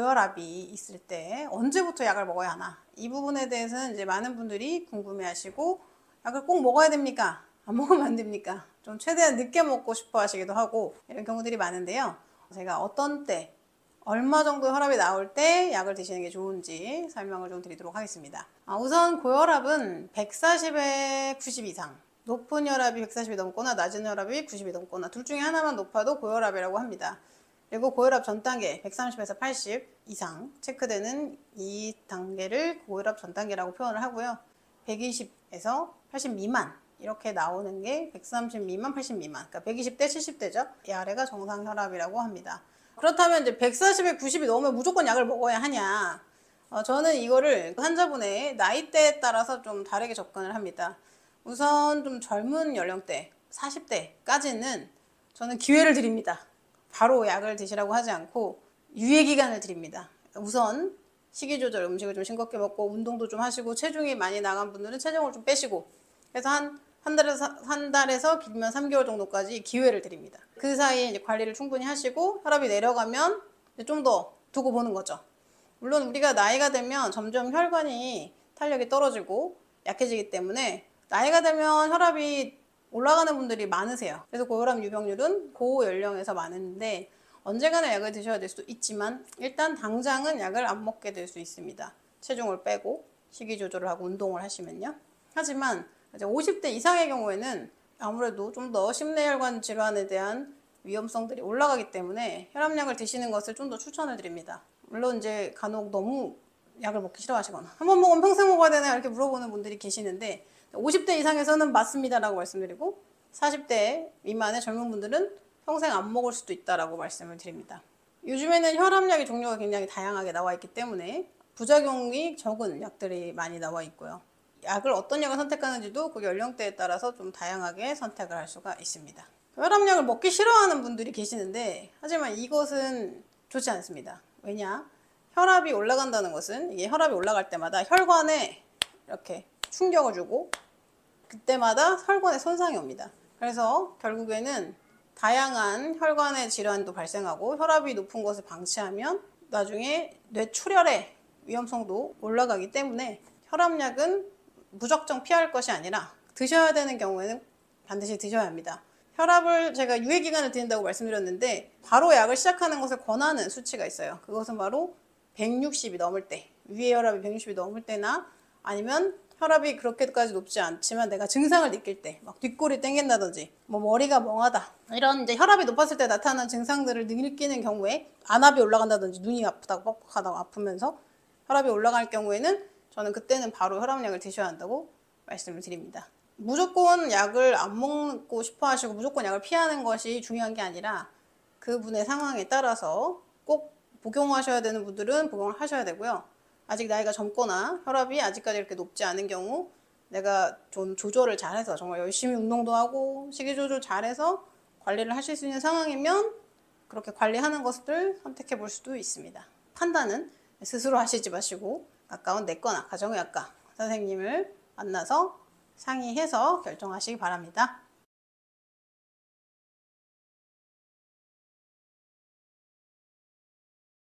고혈압이 있을 때 언제부터 약을 먹어야 하나? 이 부분에 대해서는 이제 많은 분들이 궁금해하시고 약을 꼭 먹어야 됩니까? 안 먹으면 안 됩니까? 좀 최대한 늦게 먹고 싶어 하시기도 하고 이런 경우들이 많은데요. 제가 어떤 때, 얼마 정도 혈압이 나올 때 약을 드시는 게 좋은지 설명을 좀 드리도록 하겠습니다. 우선 고혈압은 140에 90 이상, 높은 혈압이 140이 넘거나 낮은 혈압이 90이 넘거나 둘 중에 하나만 높아도 고혈압이라고 합니다. 그리고 고혈압 전 단계 130에서 80 이상 체크되는 이 단계를 고혈압 전 단계라고 표현을 하고요. 120에서 80 미만 이렇게 나오는 게 130 미만, 80 미만, 그러니까 120대, 70대죠. 이 아래가 정상 혈압이라고 합니다. 그렇다면 이제 140에 90이 넘으면 무조건 약을 먹어야 하냐? 저는 이거를 환자분의 나이대에 따라서 좀 다르게 접근을 합니다. 우선 좀 젊은 연령대, 40대까지는 저는 기회를 드립니다. 바로 약을 드시라고 하지 않고 유예기간을 드립니다. 우선 식이조절, 음식을 좀 싱겁게 먹고 운동도 좀 하시고 체중이 많이 나간 분들은 체중을 좀 빼시고 그래서 한 달에서 길면 3개월 정도까지 기회를 드립니다. 그 사이에 이제 관리를 충분히 하시고 혈압이 내려가면 좀 더 두고 보는 거죠. 물론 우리가 나이가 되면 점점 혈관이 탄력이 떨어지고 약해지기 때문에 나이가 되면 혈압이 올라가는 분들이 많으세요. 그래서 고혈압 유병률은 고연령에서 많은데 언젠가는 약을 드셔야 될 수도 있지만 일단 당장은 약을 안 먹게 될 수 있습니다. 체중을 빼고 식이 조절을 하고 운동을 하시면요. 하지만 이제 50대 이상의 경우에는 아무래도 좀 더 심내혈관 질환에 대한 위험성들이 올라가기 때문에 혈압약을 드시는 것을 좀 더 추천을 드립니다. 물론 이제 간혹 너무 약을 먹기 싫어하시거나 한 번 먹으면 평생 먹어야 되나 이렇게 물어보는 분들이 계시는데 50대 이상에서는 맞습니다 라고 말씀드리고 40대 미만의 젊은 분들은 평생 안 먹을 수도 있다라고 말씀을 드립니다. 요즘에는 혈압약의 종류가 굉장히 다양하게 나와 있기 때문에 부작용이 적은 약들이 많이 나와 있고요. 약을 어떤 약을 선택하는지도 그 연령대에 따라서 좀 다양하게 선택을 할 수가 있습니다. 혈압약을 먹기 싫어하는 분들이 계시는데 하지만 이것은 좋지 않습니다. 왜냐? 혈압이 올라간다는 것은 이게 혈압이 올라갈 때마다 혈관에 이렇게 충격을 주고 그때마다 혈관에 손상이 옵니다. 그래서 결국에는 다양한 혈관의 질환도 발생하고 혈압이 높은 것을 방치하면 나중에 뇌출혈의 위험성도 올라가기 때문에 혈압약은 무작정 피할 것이 아니라 드셔야 되는 경우에는 반드시 드셔야 합니다. 혈압을 제가 유예기간을 드린다고 말씀드렸는데 바로 약을 시작하는 것을 권하는 수치가 있어요. 그것은 바로 160이 넘을 때, 위의 혈압이 160이 넘을 때나 아니면 혈압이 그렇게까지 높지 않지만 내가 증상을 느낄 때, 막 뒷골이 땡긴다든지, 뭐 머리가 멍하다 이런 이제 혈압이 높았을 때 나타나는 증상들을 느끼는 경우에 안압이 올라간다든지 눈이 아프다고 뻑뻑하다고 아프면서 혈압이 올라갈 경우에는 저는 그때는 바로 혈압약을 드셔야 한다고 말씀을 드립니다. 무조건 약을 안 먹고 싶어 하시고 무조건 약을 피하는 것이 중요한 게 아니라 그분의 상황에 따라서 꼭 복용하셔야 되는 분들은 복용을 하셔야 되고요. 아직 나이가 젊거나 혈압이 아직까지 이렇게 높지 않은 경우 내가 좀 조절을 잘해서 정말 열심히 운동도 하고 식이 조절 잘해서 관리를 하실 수 있는 상황이면 그렇게 관리하는 것을 선택해 볼 수도 있습니다. 판단은 스스로 하시지 마시고 가까운 내과나 가정의학과 선생님을 만나서 상의해서 결정하시기 바랍니다.